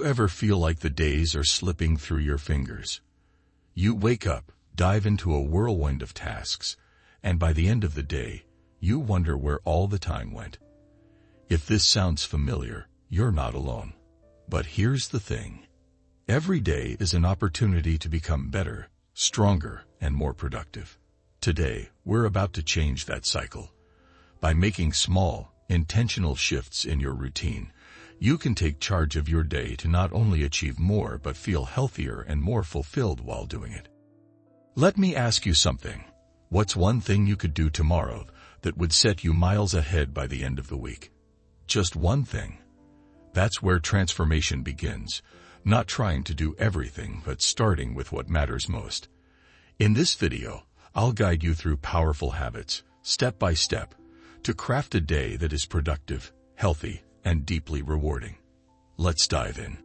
you ever feel like the days are slipping through your fingers? You wake up, dive into a whirlwind of tasks, and by the end of the day, you wonder where all the time went. If this sounds familiar, you're not alone. But here's the thing. Every day is an opportunity to become better, stronger, and more productive. Today, we're about to change that cycle. By making small, intentional shifts in your routine, you can take charge of your day to not only achieve more but feel healthier and more fulfilled while doing it. Let me ask you something. What's one thing you could do tomorrow that would set you miles ahead by the end of the week? Just one thing. That's where transformation begins, not trying to do everything but starting with what matters most. In this video, I'll guide you through powerful habits, step by step, to craft a day that is productive, healthy, and deeply rewarding. Let's dive in.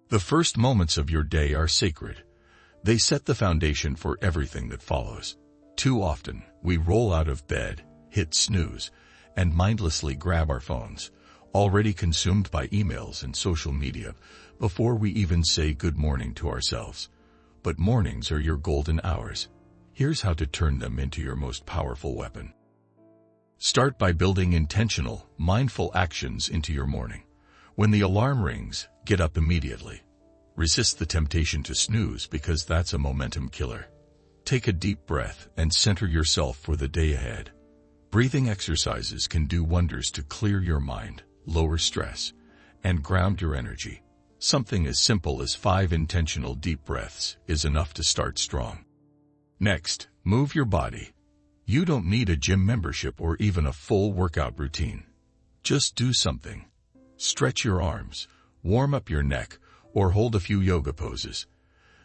The first moments of your day are sacred. They set the foundation for everything that follows. Too often, we roll out of bed, hit snooze, and mindlessly grab our phones, already consumed by emails and social media, before we even say good morning to ourselves. But mornings are your golden hours. Here's how to turn them into your most powerful weapon. Start by building intentional, mindful actions into your morning. When the alarm rings, get up immediately. Resist the temptation to snooze because that's a momentum killer. Take a deep breath and center yourself for the day ahead. Breathing exercises can do wonders to clear your mind, lower stress, and ground your energy. Something as simple as 5 intentional deep breaths is enough to start strong. Next, move your body. You don't need a gym membership or even a full workout routine. Just do something. Stretch your arms, warm up your neck, or hold a few yoga poses.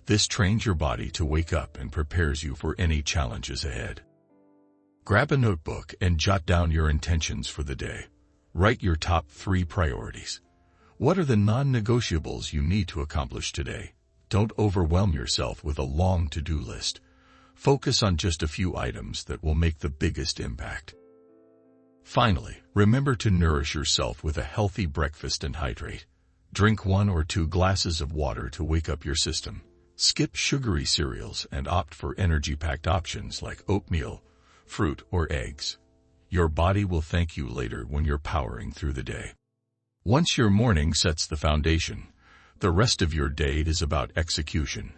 This trains your body to wake up and prepares you for any challenges ahead. Grab a notebook and jot down your intentions for the day. Write your top 3 priorities. What are the non-negotiables you need to accomplish today? Don't overwhelm yourself with a long to-do list. Focus on just a few items that will make the biggest impact. Finally, remember to nourish yourself with a healthy breakfast and hydrate. Drink 1 or 2 glasses of water to wake up your system. Skip sugary cereals and opt for energy-packed options like oatmeal, fruit, or eggs. Your body will thank you later when you're powering through the day. Once your morning sets the foundation, the rest of your day is about execution.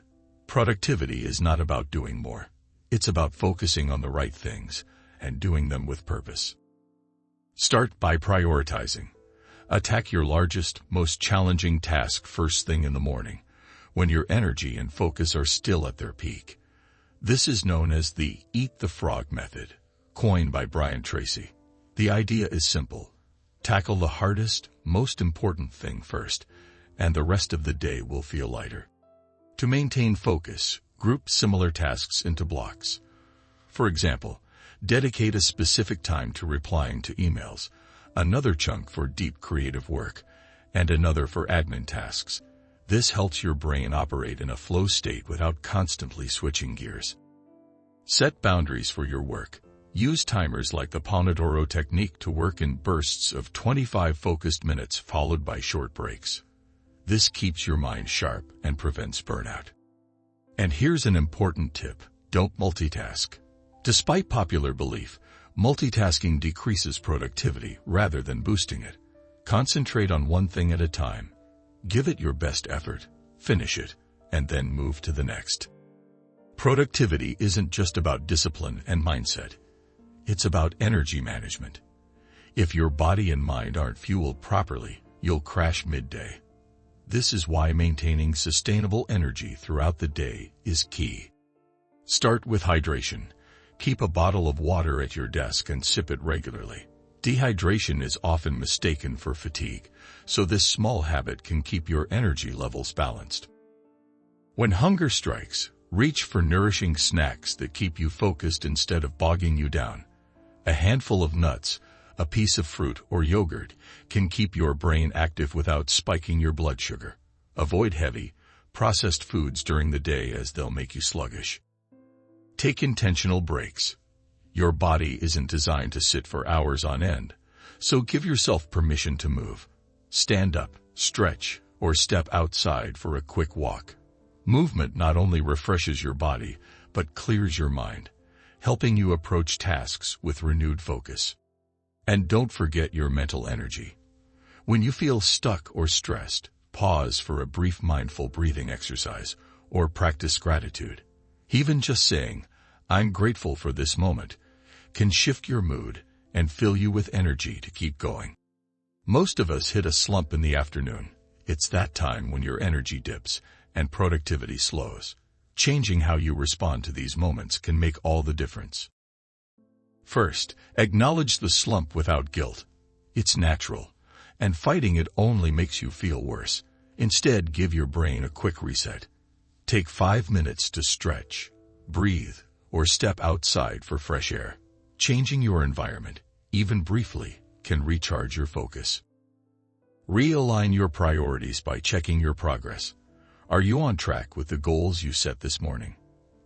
Productivity is not about doing more. It's about focusing on the right things and doing them with purpose. Start by prioritizing. Attack your largest, most challenging task first thing in the morning, when your energy and focus are still at their peak. This is known as the Eat the Frog method, coined by Brian Tracy. The idea is simple. Tackle the hardest, most important thing first, and the rest of the day will feel lighter. To maintain focus, group similar tasks into blocks. For example, dedicate a specific time to replying to emails, another chunk for deep creative work, and another for admin tasks. This helps your brain operate in a flow state without constantly switching gears. Set boundaries for your work. Use timers like the Pomodoro technique to work in bursts of 25 focused minutes followed by short breaks. This keeps your mind sharp and prevents burnout. And here's an important tip. Don't multitask. Despite popular belief, multitasking decreases productivity rather than boosting it. Concentrate on one thing at a time. Give it your best effort, finish it, and then move to the next. Productivity isn't just about discipline and mindset. It's about energy management. If your body and mind aren't fueled properly, you'll crash midday. This is why maintaining sustainable energy throughout the day is key. Start with hydration. Keep a bottle of water at your desk and sip it regularly. Dehydration is often mistaken for fatigue, so this small habit can keep your energy levels balanced. When hunger strikes, reach for nourishing snacks that keep you focused instead of bogging you down. A handful of nuts, a piece of fruit or yogurt can keep your brain active without spiking your blood sugar. Avoid heavy, processed foods during the day as they'll make you sluggish. Take intentional breaks. Your body isn't designed to sit for hours on end, so give yourself permission to move. Stand up, stretch, or step outside for a quick walk. Movement not only refreshes your body, but clears your mind, helping you approach tasks with renewed focus. And don't forget your mental energy. When you feel stuck or stressed, pause for a brief mindful breathing exercise or practice gratitude. Even just saying, "I'm grateful for this moment," can shift your mood and fill you with energy to keep going. Most of us hit a slump in the afternoon. It's that time when your energy dips and productivity slows. Changing how you respond to these moments can make all the difference. First, acknowledge the slump without guilt. It's natural, and fighting it only makes you feel worse. Instead, give your brain a quick reset. Take 5 minutes to stretch, breathe, or step outside for fresh air. Changing your environment, even briefly, can recharge your focus. Realign your priorities by checking your progress. Are you on track with the goals you set this morning?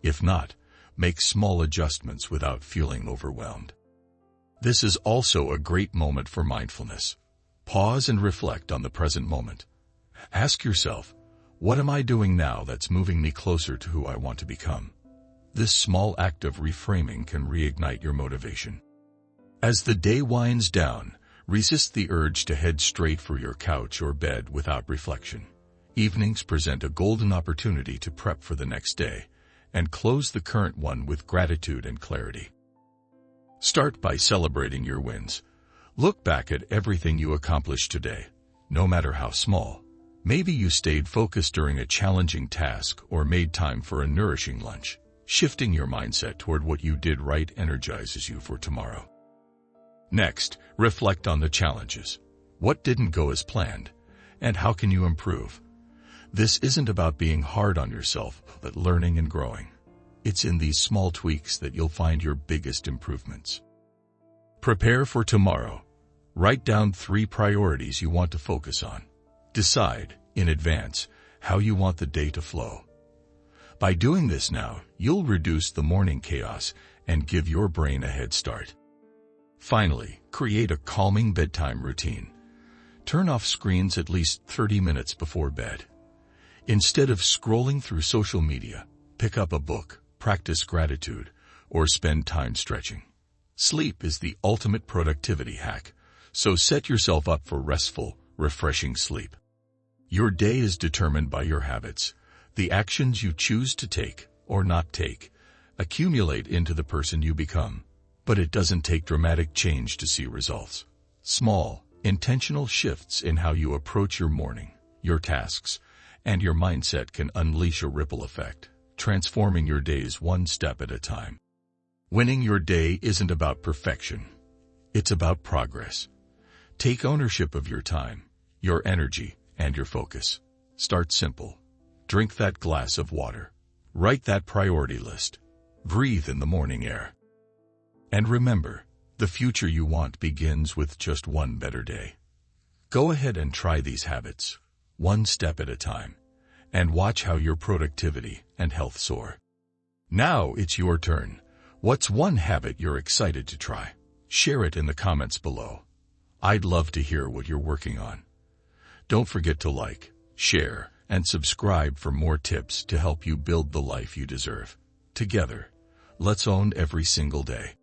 If not, make small adjustments without feeling overwhelmed. This is also a great moment for mindfulness. Pause and reflect on the present moment. Ask yourself, what am I doing now that's moving me closer to who I want to become? This small act of reframing can reignite your motivation. As the day winds down, resist the urge to head straight for your couch or bed without reflection. Evenings present a golden opportunity to prep for the next day and close the current one with gratitude and clarity. Start by celebrating your wins. Look back at everything you accomplished today, no matter how small. Maybe you stayed focused during a challenging task or made time for a nourishing lunch. Shifting your mindset toward what you did right energizes you for tomorrow. Next, reflect on the challenges. What didn't go as planned, and how can you improve? This isn't about being hard on yourself, but learning and growing. It's in these small tweaks that you'll find your biggest improvements. Prepare for tomorrow. Write down 3 priorities you want to focus on. Decide, in advance, how you want the day to flow. By doing this now, you'll reduce the morning chaos and give your brain a head start. Finally, create a calming bedtime routine. Turn off screens at least 30 minutes before bed. Instead of scrolling through social media, pick up a book, practice gratitude, or spend time stretching. Sleep is the ultimate productivity hack, so set yourself up for restful, refreshing sleep. Your day is determined by your habits. The actions you choose to take, or not take, accumulate into the person you become. But it doesn't take dramatic change to see results. Small, intentional shifts in how you approach your morning, your tasks, and your mindset can unleash a ripple effect, transforming your days one step at a time. Winning your day isn't about perfection. It's about progress. Take ownership of your time, your energy, and your focus. Start simple. Drink that glass of water. Write that priority list. Breathe in the morning air. And remember, the future you want begins with just one better day. Go ahead and try these habits, one step at a time, and watch how your productivity and health soar. Now it's your turn. What's one habit you're excited to try? Share it in the comments below. I'd love to hear what you're working on. Don't forget to like, share, and subscribe for more tips to help you build the life you deserve. Together, let's own every single day.